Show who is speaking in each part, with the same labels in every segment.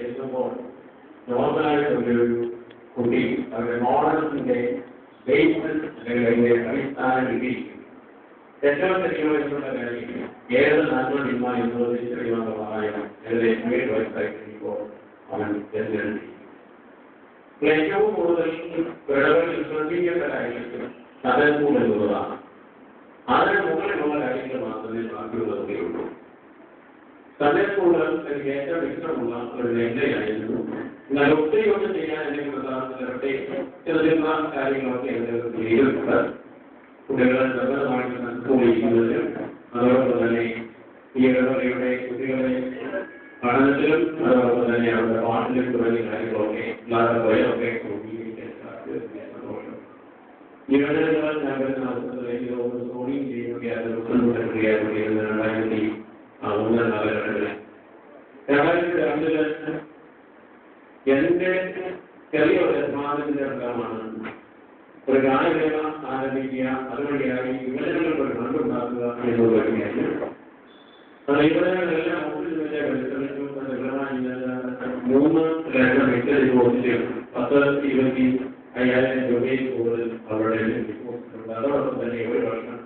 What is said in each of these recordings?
Speaker 1: എത്തുമ്പോൾ നോർമലായിട്ടൊരു കുട്ടി അവരുടെ മോഡൽസിന്റെ ബേസിസ് അല്ലെങ്കിൽ അതിന്റെ അടിസ്ഥാന വിധിക്കും ഏറ്റവും തെറ്റുള്ള കാര്യം ഏത് നന്മ നിന്മ എന്നുള്ളത് തിരിച്ചറിയുവാനുള്ള സഹായം എന്റെ 7 വയസ്സായിട്ട് ഇപ്പോൾ അവൻ തിരഞ്ഞെടുത്തി. ഏറ്റവും കൂടുതൽ പിഴവുകളിൽ ശ്രദ്ധിക്കേണ്ട കാര്യം സദസ്സൂൾ എന്നുള്ളതാണ്. അതിന് മുകളിലുള്ള കാര്യങ്ങൾ മാത്രമേ ബാക്കിയുള്ളതേ. സദസ്സൂകൾ എനിക്ക് ഏറ്റവും ഇഷ്ടമുള്ള ഒരു മേഖലയായിരുന്നു. എന്നാൽ ഒത്തിരി ഒന്നും ചെയ്യാൻ എനിക്ക് പ്രധാനപ്പെട്ട ചില കാര്യങ്ങളൊക്കെ എനിക്ക് ചെയ്തിട്ടുണ്ട്. കുട്ടികളെ നിർബന്ധമായിട്ട് മനസ്സിലാക്കുന്നതിന് അതോടൊപ്പം തന്നെ ഈ ഇടവകയുടെ കുട്ടികളെ പഠനത്തിലും അതോടൊപ്പം തന്നെ അവരുടെ പാട്ടിലും തുടങ്ങിയ കാര്യങ്ങളൊക്കെ എല്ലാവരുടെ വയൊക്കെ ക്രമീകരിക്കാൻ സന്തോഷം. ഈ ഇടവകൾ നഗരത്തിന് അവസരത്തിലേക്ക് സോണിയും ചെയ്യുകയൊക്കെ അത് പ്രക്രിയയാണ് 2001 കാലഘട്ടത്തില് 2002 എന്റെ ചെറിയ ഒരു സമാധാനത്തിന്റെ ഫലമാണ് ഒരു ഗാനമേള ആരംഭിക്കുക, അതുവഴിയായി യുവജനങ്ങൾക്ക് ഒരു ഫണ്ടുണ്ടാക്കുക എന്നുള്ള വഴിയായി. അത് യുവജനങ്ങളെല്ലാം ഒന്നിനുവേണ്ടി പരിശ്രമിച്ചു. 3,00,000 ഡിപ്പോസിറ്റ് 10-25,000 രൂപയിൽ കൂടുതൽ അവരുടെ ഡിപ്പോസിറ്റുണ്ട്. അതോടൊപ്പം തന്നെ ഒരു വർഷം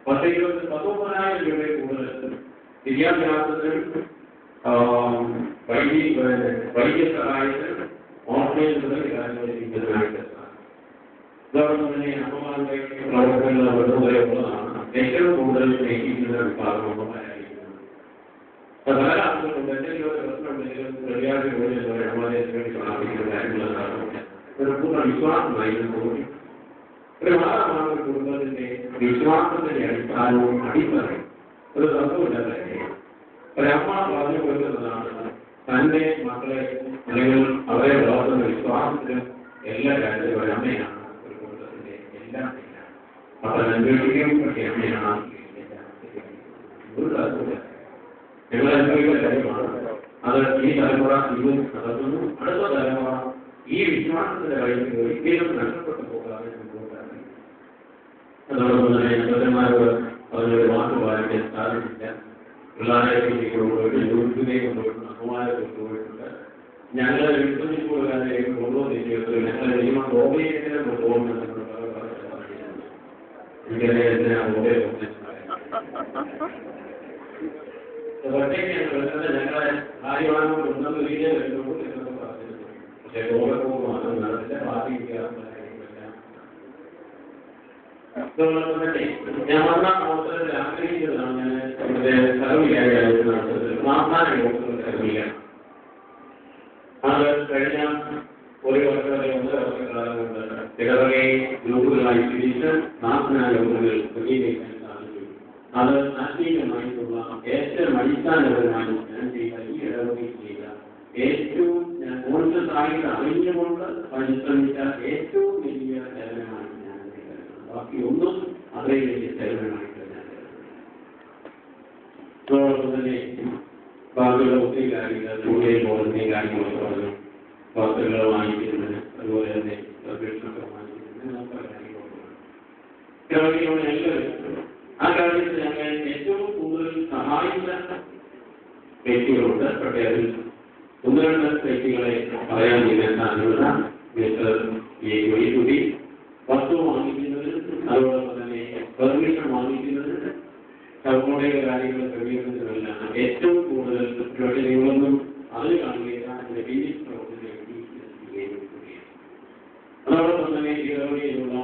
Speaker 1: 19,000 രൂപയിൽ കൂടുതൽ വിദ്യാഭ്യാസത്തിനും വൈദ്യസഹായത്തിനും ഓൺലൈൻ തുടങ്ങിയ കാര്യങ്ങൾ ചെയ്യുന്നതിനായിട്ട് അതോടൊപ്പം തന്നെ അമ്മമാരുടെ പ്രവർത്തനങ്ങൾ ഉള്ളതാണ് ഏറ്റവും കൂടുതൽ സ്നേഹിക്കുന്ന വിഭാഗം അമ്മമാരായിരിക്കുന്നത്. പല ആളുകളുണ്ട് എന്തെങ്കിലും ഒരു പ്രശ്നമുണ്ടെങ്കിലും പ്രതിയാക്കി പോലും അമ്മമാരെ പ്രാപിക്കുന്ന കാര്യങ്ങളാണ് ഒരു പൂർണ്ണ വിശ്വാസമായിരുന്നു. ഒരു മാസമാണ് ഒരു കുടുംബത്തിന്റെ വിശ്വാസത്തിന്റെ അടിസ്ഥാനവും അടിത്തറയും ഒരു തത്വമില്ലാതെ ഒരമ്മ പറഞ്ഞു കൊടുക്കുന്നതാണ് തന്റെ മക്കളെ അല്ലെങ്കിൽ അവരെ വളർത്തുന്ന വിശ്വാസത്തിലും എല്ലാ കാര്യത്തിലും ഒരമ്മയാണ് ഒരു കുടുംബത്തിന്റെ എല്ലാം. അപ്പൊ അന്വേഷിക്കും പക്ഷേ അമ്മയാണ് ഒരു തത്വമില്ല. ഞങ്ങൾ അനുഭവിക്കുന്ന കാര്യമാണ്. അത് ഈ തലമുറ ഇന്നും നടത്തുന്നു. അടുത്ത തലമുറ ഈ വിശ്വാസത്തിന്റെ കാര്യത്തിൽ ഒരിക്കലും നഷ്ടപ്പെട്ടു പോകാതെ മുമ്പോട്ടാണ്. അതോടൊപ്പം തന്നെ സഹോദരന്മാരോട് അതിനൊരു വാക്ക് പറയാൻ സാധിച്ചില്ല. പിള്ളേരെ കൊണ്ടുപോയിട്ട് യൂട്യൂബിലേക്ക് കൊണ്ടുപോയിട്ടുണ്ട്, അമ്മമാരെ കൊണ്ടുപോയിട്ടുണ്ട്. ഞങ്ങൾ എഴുത്തുകാരിലേക്ക് കൊണ്ടുവന്നിട്ട് ഞങ്ങൾ നിയമം ഗോപയെ കൊണ്ടുപോകുന്നത് ഞങ്ങളെ കാര്യമാണോ കൊണ്ടുവന്ന രീതിയിൽ വരുമ്പോൾ പക്ഷേ ഗോപ മാത്രം നടത്തില്ല. ബാക്കി ഞാൻ വന്ന അവസരത്തിൽ ആഗ്രഹിച്ചതാണ് ഞാൻ നമ്മുടെ സർവ്വീയായിരുന്ന അവസരത്തിൽ സർവീയാണ്. അത് കഴിഞ്ഞ ഒരു വർഷം 1.5 വർഷക്കാലം കൊണ്ട് ഇടവകയെ ഗ്രൂപ്പുകളായി തിരിച്ച് 40 ഗ്രൂപ്പുകൾ ക്രമീകരിക്കാൻ സാധിച്ചു. അത് ആത്മീയമായിട്ടുള്ള ഏറ്റവും അടിസ്ഥാനപരമായി ഞാൻ ചെയ്ത ഈ ഇടവകയിൽ ചെയ്ത ഏറ്റവും ഞാൻ കോൺഷ്യസായിട്ട് അറിഞ്ഞുകൊണ്ട് പരിശ്രമിച്ച ഏറ്റവും വലിയ സേവനമാണ്. ബാക്കി ഒന്നും അത്രയും വലിയ സേവനമായിട്ട് ഞാൻ അതോടൊപ്പം തന്നെ ബാക്കിയുള്ള ഒത്തിരി കാര്യങ്ങൾ സ്കൂളിൽ പോകുന്ന കാര്യങ്ങളൊക്കെ പറഞ്ഞു. വസ്തുക്കൾ വാങ്ങിക്കുന്നത്, അതുപോലെ തന്നെ പ്രവേശനമൊക്കെ വാങ്ങിക്കുന്നത്, പല കാര്യങ്ങളൊക്കെ എല്ലാവരും ആ കാര്യത്തിൽ ഞങ്ങൾ ഏറ്റവും കൂടുതൽ സഹായിച്ച വ്യക്തികളുണ്ട്. പക്ഷേ അതിൽ 1-2 വ്യക്തികളെ പറയാൻ ചെയ്യുന്ന മിസ്റ്റർ കുട്ടി വസ്തു വാങ്ങിക്കുന്നതിന് അതോടൊപ്പം തന്നെ പെർമിഷൻ വാങ്ങിക്കുന്നതിന് സൗകര്യ കാര്യങ്ങൾ ക്രമീകരണത്തിനെല്ലാം ഏറ്റവും കൂടുതൽ നിങ്ങളൊന്നും അതിൽ കാണുകയില്ല. അതിന്റെ ഫീലിംഗ് അതോടൊപ്പം തന്നെ ഇടവകയിലുള്ള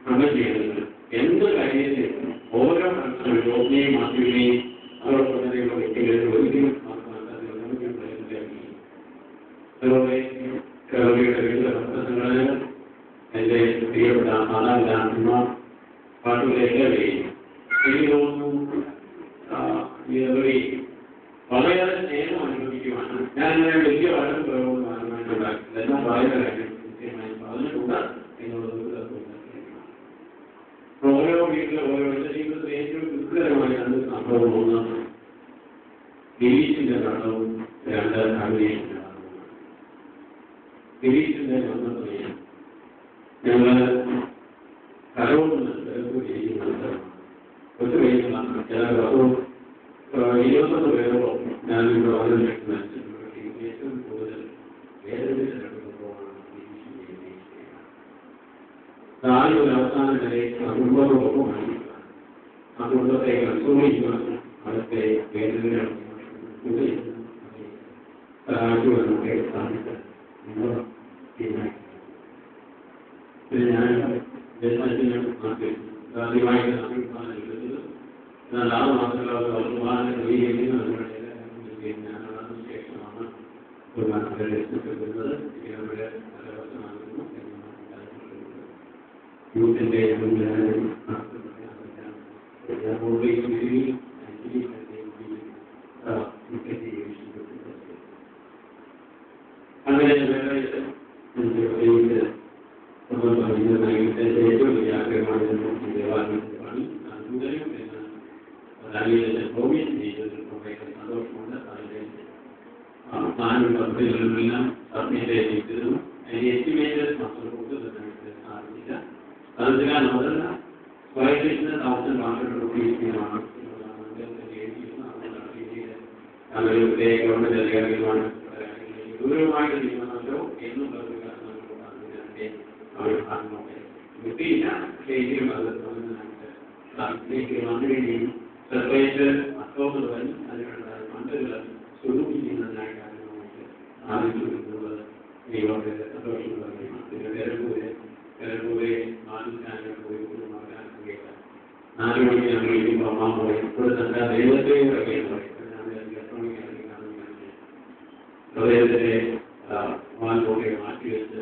Speaker 1: അംഗജീവനങ്ങൾ എന്ത് കാര്യത്തിലും ഓരോ മനുഷ്യരും യോഗയും മാറ്റുകയും അതോടൊപ്പം തന്നെയുള്ള വ്യക്തികളിൽ ഒരിക്കലും അതുപോലെ കേരളയുടെ വിവിധ സംഘടനകൾ എന്റെ പ്രിയപ്പെട്ട മാതാപിതാക്കന്മാർ പാട്ടുകളെല്ലാവരെയും എനിക്ക് തോന്നുന്നു വളരെയേറെ സ്നേഹം അനുഭവിക്കുവാണ്. ഞാനിങ്ങനെ വലിയ വളരെ പ്രയോഗം മാനമായിട്ടുണ്ടാക്കില്ല. എന്നാൽ വളരെ കാര്യം കൃത്യമായി പറഞ്ഞിട്ടുണ്ട് എന്നുള്ളത് ഓരോ വീട്ടിലും ഓരോ ജീവിതത്തിൽ ഏറ്റവും ദുഃഖകരമായ 2 സംഭവം. ഒന്ന് ഗിരീഷിന്റെ മരണവും, 2 അഭിനയിച്ചിന്റെ മരണവും. ഗിരീഷിന്റെ മരണത്തിന് ഞങ്ങൾ കരോടുന്നുണ്ട് ഒത്തുകഴിഞ്ഞാണ് ചില 21 പേരോളം ഞാനിവിടെ വന്നിട്ടുണ്ട്. ഏറ്റവും കൂടുതൽ ആദ്യം ഒരു അവസാനം വരെ കുടുംബത്തോടൊപ്പമായി ആ കുടുംബത്തെ കൺട്രോൾ ചെയ്യുവാൻ അവിടുത്തെ വേദനകൾ സഹായിക്കുവാനൊക്കെ സാധിക്കും. പിന്നെ ഞാൻ ദേശത്തിന് നാട്ടിൽ ആദ്യമായിട്ട് നാട്ടിൽ എടുത്തത് എന്നാൽ 6 മാസങ്ങളോട് വർത്തമാനം ക്രമീകരിക്കുന്ന ശേഷമാണ് ഒരു വരുന്നത്. ഇവിടെ യൂത്തിന്റെ അങ്ങനെ ഏറ്റവും വലിയ ആഗ്രഹമാണ് ദേവാലയത്തിന്റെ പണി. കൂടുതലും ഭൗമ്യം ചെയ്തതിൽ സന്തോഷമുണ്ട്. അതിന്റെ പ്ലാനും പദ്ധതികളിലെല്ലാം സർവേയുടെ ചെയ്തതും അതിന്റെ എസ്റ്റിമേറ്റ് മാത്രം കൂടുതലായിട്ട് സാധിച്ചില്ല. അതിനാൽ മുതൽ സ്വയത്തിന് 1,100 രൂപയാണ് അവരുടെ ഗവൺമെന്റ് അധികാരികളുമാണ് ഗൗരവമായിട്ട് തീരുമാനമല്ലോ എന്നുള്ളത് അവർ കിട്ടിയില്ല. ശരിക്കും അത് വന്നുകഴിഞ്ഞും സെപ്പറേറ്റ് അക്ടോബർ വരെ അതിനുള്ള ഫണ്ടുകൾ സ്വരൂപിക്കുന്നതിനായിട്ടാണ് ആവശ്യപ്പെടുന്നത്. ദൈവത്തെ സന്തോഷമുള്ള പിന്നെ പേരൂരെ 4 മണിക്ക് ഞങ്ങൾ ഇരിക്കുമ്പോൾ അമ്മ പോയി ഇവിടെ തന്നെ ദൈവത്തെ ഹൃദയത്തിലെ വാൽപോകെ മാറ്റിവെച്ച്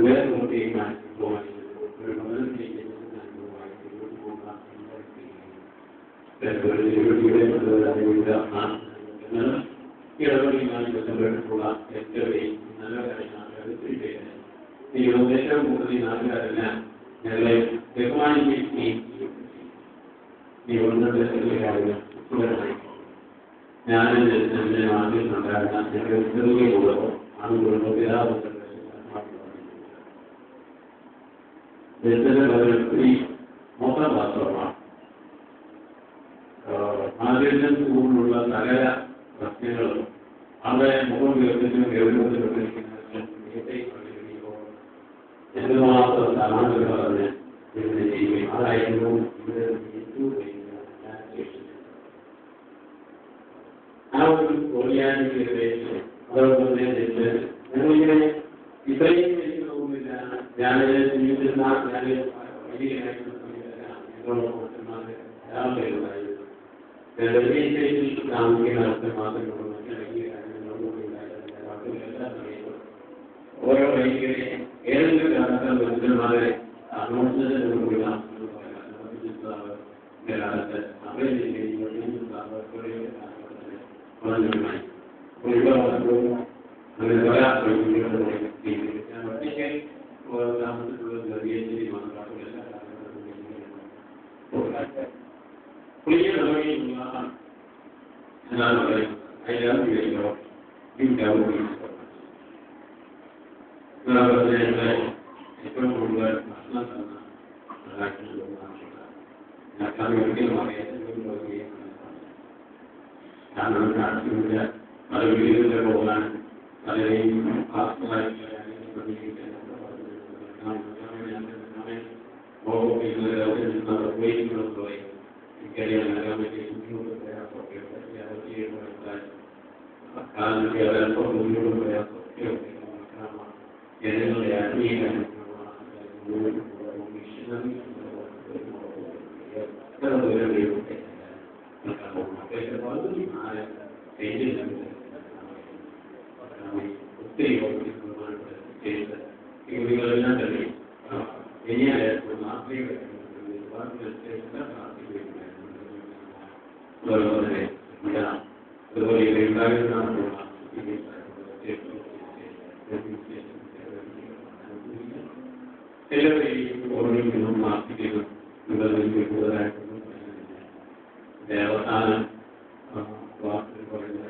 Speaker 1: വേറെ നോക്കിയും പോകാൻ ഇടപെടിയുള്ള ഏറ്റവും നല്ല കാര്യമാണ്. ഈ ഉദ്ദേശം കൂടുതൽ നാട്ടുകാരെല്ലാം ഞങ്ങളെ ബഹുമാനിക്കുകയും ഈ ഉന്നത ഞാൻ എൻ്റെ നാട്ടിൽ ഉണ്ടായിരുന്ന ഞങ്ങളുടെ ചെറിയ കുടുംബം ആണ് കുടുംബത്തിൽ മൊത്തം പാത്രമാണ്. ആദ്യത്തിൽ കൂടുതലുള്ള സകല പ്രശ്നങ്ങളും അവരെ മുഖം ഉയർത്തിനും ഗൗരവത്തിലും എന്തുമാത്രം സമാനത പറഞ്ഞ് ഇതിനെ ചെയ്യുകയും അതായിരുന്നു ആ ഒരു ഓർഗാനിക്കിടെ അതോടൊപ്പം തന്നെ ഞങ്ങളിങ്ങനെ ഇത്രയും തോന്നുന്നില്ല. ഞാൻ ജീവിച്ചിരുന്ന ഞാൻ വലിയതായിരുന്നു താമസിക്കുന്ന മാത്രം ഓരോ വൈകിട്ട് ഏതെങ്കിലും കാലത്ത് മനുഷ്യന്മാരെ ആത്മഹത്യയിലുള്ള അവരെ അങ്ങനെ ഏറ്റവും കൂടുതൽ പല വീടുകളിൽ പോകാൻ പലരെയും ഇവരെല്ലാം തന്നെ എല്ലാവരെയും ഓർമ്മിക്കുന്നു പ്രാർത്ഥിക്കുന്നു. കൂടുതലായിട്ട് അവസാനം വാർത്തകൾ പറയുന്നത്